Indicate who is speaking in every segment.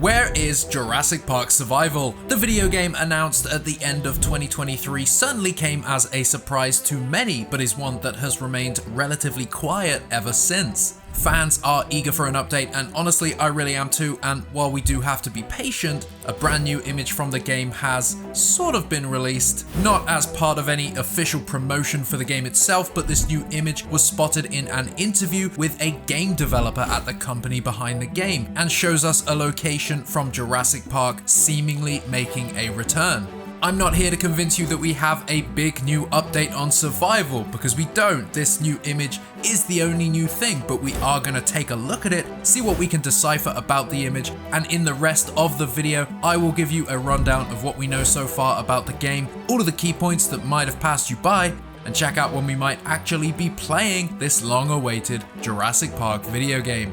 Speaker 1: Where is Jurassic Park Survival? The video game announced at the end of 2023 certainly came as a surprise to many, but is one that has remained relatively quiet ever since. Fans are eager for an update, and honestly I really am too, and while we do have to be patient, a brand new image from the game has sort of been released. Not as part of any official promotion for the game itself, but this new image was spotted in an interview with a game developer at the company behind the game, and shows us a location from Jurassic Park seemingly making a return. I'm not here to convince you that we have a big new update on survival, because we don't. This new image is the only new thing, but we are going to take a look at it, see what we can decipher about the image, and in the rest of the video, I will give you a rundown of what we know so far about the game, all of the key points that might have passed you by, and check out when we might actually be playing this long-awaited Jurassic Park video game.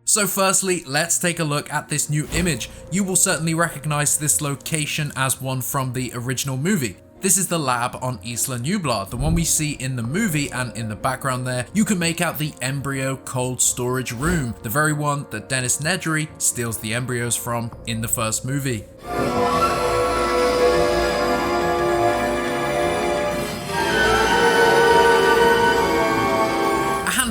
Speaker 1: So firstly, let's take a look at this new image. You will certainly recognize this location as one from the original movie. This is the lab on Isla Nublar, the one we see in the movie, and in the background there, you can make out the embryo cold storage room, the very one that Dennis Nedry steals the embryos from in the first movie.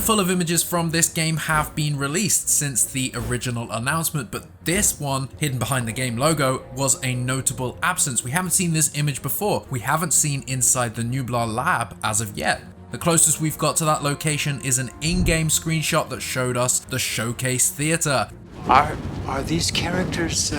Speaker 1: Full of images from this game have been released since the original announcement, but this one, hidden behind the game logo, was a notable absence. We haven't seen this image before. We haven't seen inside the Nublar lab as of yet. The closest we've got to that location is an in-game screenshot that showed us the Showcase Theater.
Speaker 2: Are these characters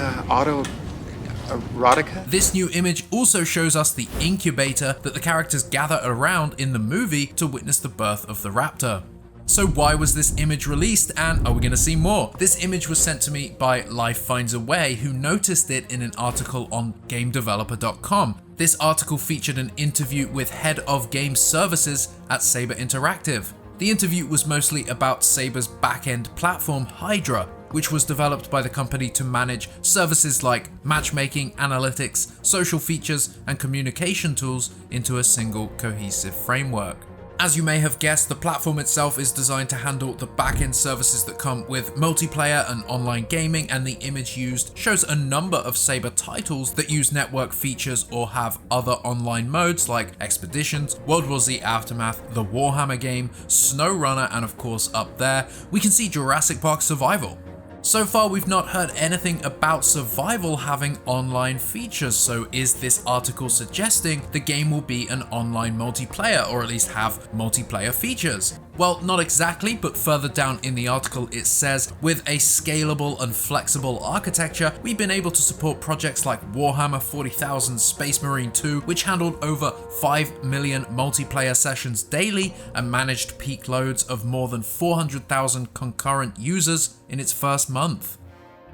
Speaker 2: erotica?
Speaker 1: This new image also shows us the incubator that the characters gather around in the movie to witness the birth of the raptor. So why was this image released, and are we going to see more? This image was sent to me by Life Finds a Way, who noticed it in an article on GameDeveloper.com. This article featured an interview with Head of Game Services at Saber Interactive. The interview was mostly about Saber's back-end platform Hydra, which was developed by the company to manage services like matchmaking, analytics, social features, and communication tools into a single cohesive framework. As you may have guessed, the platform itself is designed to handle the back-end services that come with multiplayer and online gaming, and the image used shows a number of Saber titles that use network features or have other online modes like Expeditions, World War Z Aftermath, the Warhammer game, SnowRunner, and of course up there, we can see Jurassic Park Survival. So far, we've not heard anything about Survival having online features, so is this article suggesting the game will be an online multiplayer, or at least have multiplayer features? Well, not exactly, but further down in the article it says, with a scalable and flexible architecture, we've been able to support projects like Warhammer 40,000 Space Marine 2, which handled over 5 million multiplayer sessions daily and managed peak loads of more than 400,000 concurrent users in its first month.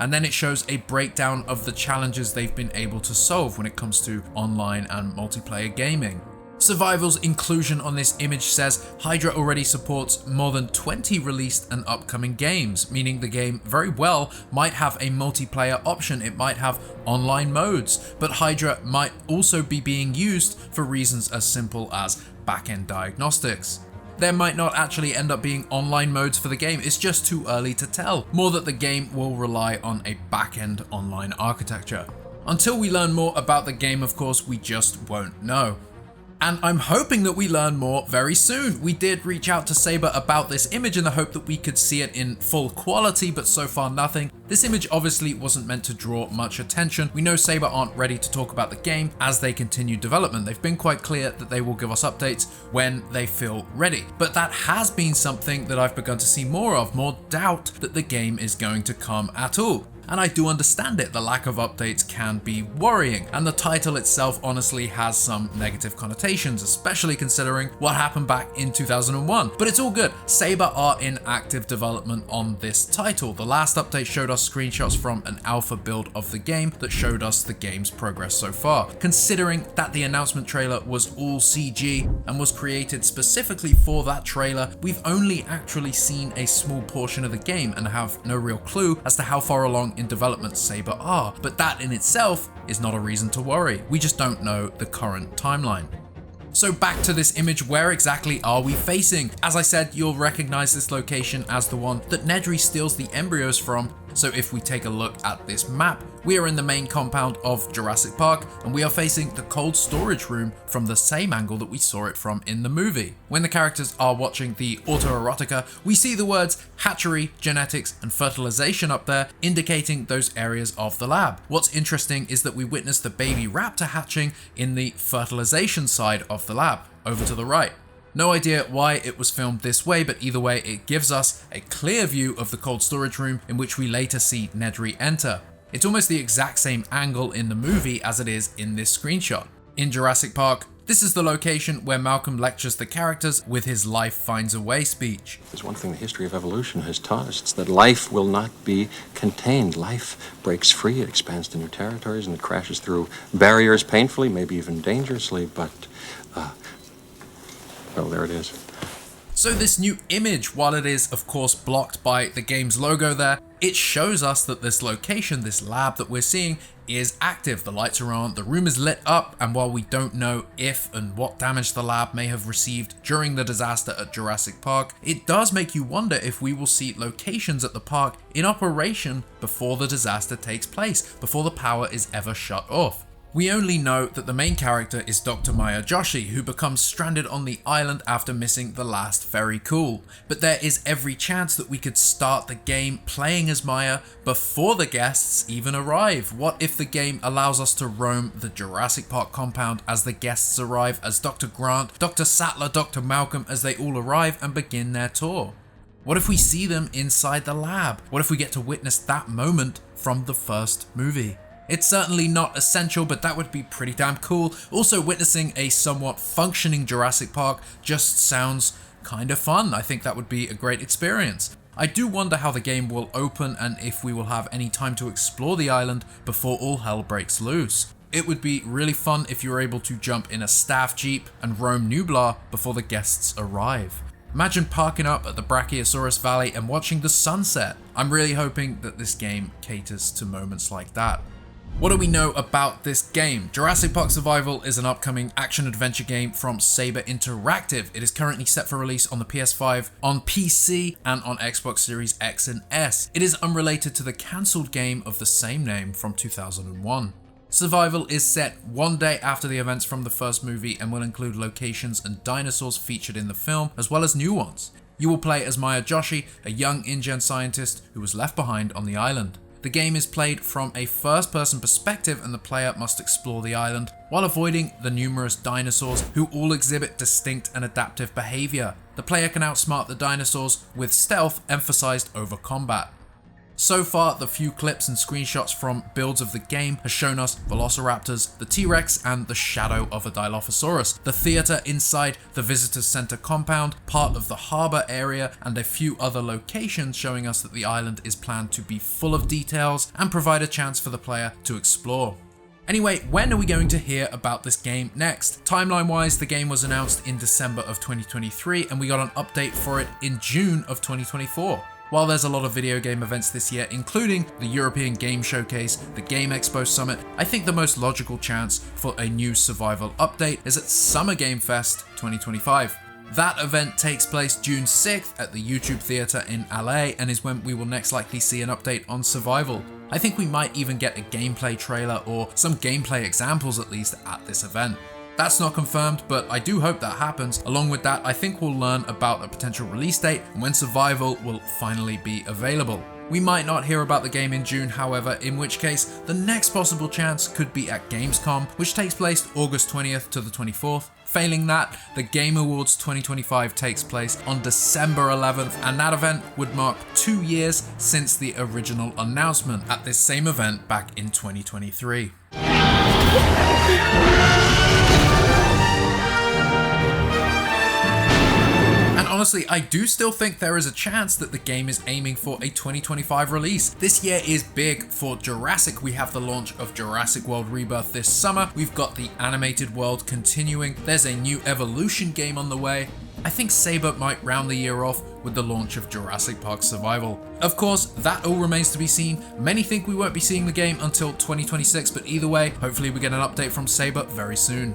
Speaker 1: And then it shows a breakdown of the challenges they've been able to solve when it comes to online and multiplayer gaming. Survival's inclusion on this image says Hydra already supports more than 20 released and upcoming games, meaning the game very well might have a multiplayer option, it might have online modes, but Hydra might also be being used for reasons as simple as back-end diagnostics. There might not actually end up being online modes for the game, it's just too early to tell, more that the game will rely on a back-end online architecture. Until we learn more about the game, of course, we just won't know. And I'm hoping that we learn more very soon. We did reach out to Saber about this image in the hope that we could see it in full quality, but so far nothing. This image obviously wasn't meant to draw much attention. We know Saber aren't ready to talk about the game as they continue development. They've been quite clear that they will give us updates when they feel ready. But that has been something that I've begun to see more of, more doubt that the game is going to come at all. And I do understand it, the lack of updates can be worrying, and the title itself honestly has some negative connotations, especially considering what happened back in 2001. But it's all good, Saber are in active development on this title. The last update showed us screenshots from an alpha build of the game that showed us the game's progress so far. Considering that the announcement trailer was all CG and was created specifically for that trailer, we've only actually seen a small portion of the game and have no real clue as to how far along in development Saber are, but that in itself is not a reason to worry. We just don't know the current timeline. So back to this image, where exactly are we facing? As I said, you'll recognize this location as the one that Nedry steals the embryos from. So if we take a look at this map, we are in the main compound of Jurassic Park, and we are facing the cold storage room from the same angle that we saw it from in the movie. When the characters are watching the autoerotica, we see the words hatchery, genetics, and fertilization up there, indicating those areas of the lab. What's interesting is that we witness the baby raptor hatching in the fertilization side of the lab, over to the right. No idea why it was filmed this way, but either way, it gives us a clear view of the cold storage room in which we later see Nedry enter. It's almost the exact same angle in the movie as it is in this screenshot. In Jurassic Park, this is the location where Malcolm lectures the characters with his life finds a way speech.
Speaker 3: There's one thing the history of evolution has taught us. It's that life will not be contained. Life breaks free, it expands to new territories, and it crashes through barriers painfully, maybe even dangerously, but well, there it is.
Speaker 1: So this new image, while it is of course blocked by the game's logo there, it shows us that this location, this lab that we're seeing, is active. The lights are on, the room is lit up, and while we don't know if and what damage the lab may have received during the disaster at Jurassic Park, it does make you wonder if we will see locations at the park in operation before the disaster takes place, before the power is ever shut off. We only know that the main character is Dr. Maya Joshi, who becomes stranded on the island after missing the last Very Cool. But there is every chance that we could start the game playing as Maya before the guests even arrive. What if the game allows us to roam the Jurassic Park compound as the guests arrive, as Dr. Grant, Dr. Sattler, Dr. Malcolm, as they all arrive and begin their tour? What if we see them inside the lab? What if we get to witness that moment from the first movie? It's certainly not essential, but that would be pretty damn cool. Also, witnessing a somewhat functioning Jurassic Park just sounds kind of fun. I think that would be a great experience. I do wonder how the game will open and if we will have any time to explore the island before all hell breaks loose. It would be really fun if you were able to jump in a staff jeep and roam Nublar before the guests arrive. Imagine parking up at the Brachiosaurus Valley and watching the sunset. I'm really hoping that this game caters to moments like that. What do we know about this game? Jurassic Park Survival is an upcoming action-adventure game from Saber Interactive. It is currently set for release on the PS5, on PC, and on Xbox Series X and S. It is unrelated to the cancelled game of the same name from 2001. Survival is set one day after the events from the first movie and will include locations and dinosaurs featured in the film, as well as new ones. You will play as Maya Joshi, a young InGen scientist who was left behind on the island. The game is played from a first-person perspective, and the player must explore the island while avoiding the numerous dinosaurs who all exhibit distinct and adaptive behavior. The player can outsmart the dinosaurs with stealth emphasized over combat. So far, the few clips and screenshots from builds of the game has shown us velociraptors, the T-Rex, and the shadow of a Dilophosaurus, the theater inside the Visitors Center compound, part of the harbor area, and a few other locations showing us that the island is planned to be full of details and provide a chance for the player to explore. Anyway, when are we going to hear about this game next? Timeline-wise, the game was announced in December of 2023, and we got an update for it in June of 2024. While there's a lot of video game events this year, including the European Game Showcase, the Game Expo Summit, I think the most logical chance for a new survival update is at Summer Game Fest 2025. That event takes place June 6th at the YouTube Theater in LA and is when we will next likely see an update on survival. I think we might even get a gameplay trailer or some gameplay examples at least at this event. That's not confirmed, but I do hope that happens. Along with that, I think we'll learn about a potential release date and when survival will finally be available. We might not hear about the game in June, however, in which case the next possible chance could be at Gamescom, which takes place August 20th to the 24th. Failing that, the Game Awards 2025 takes place on December 11th, and that event would mark 2 years since the original announcement at this same event back in 2023. Honestly, I do still think there is a chance that the game is aiming for a 2025 release. This year is big for Jurassic. We have the launch of Jurassic World Rebirth this summer. We've got the animated world continuing. There's a new Evolution game on the way. I think Saber might round the year off with the launch of Jurassic Park Survival. Of course, that all remains to be seen. Many think we won't be seeing the game until 2026, but either way, hopefully we get an update from Saber very soon.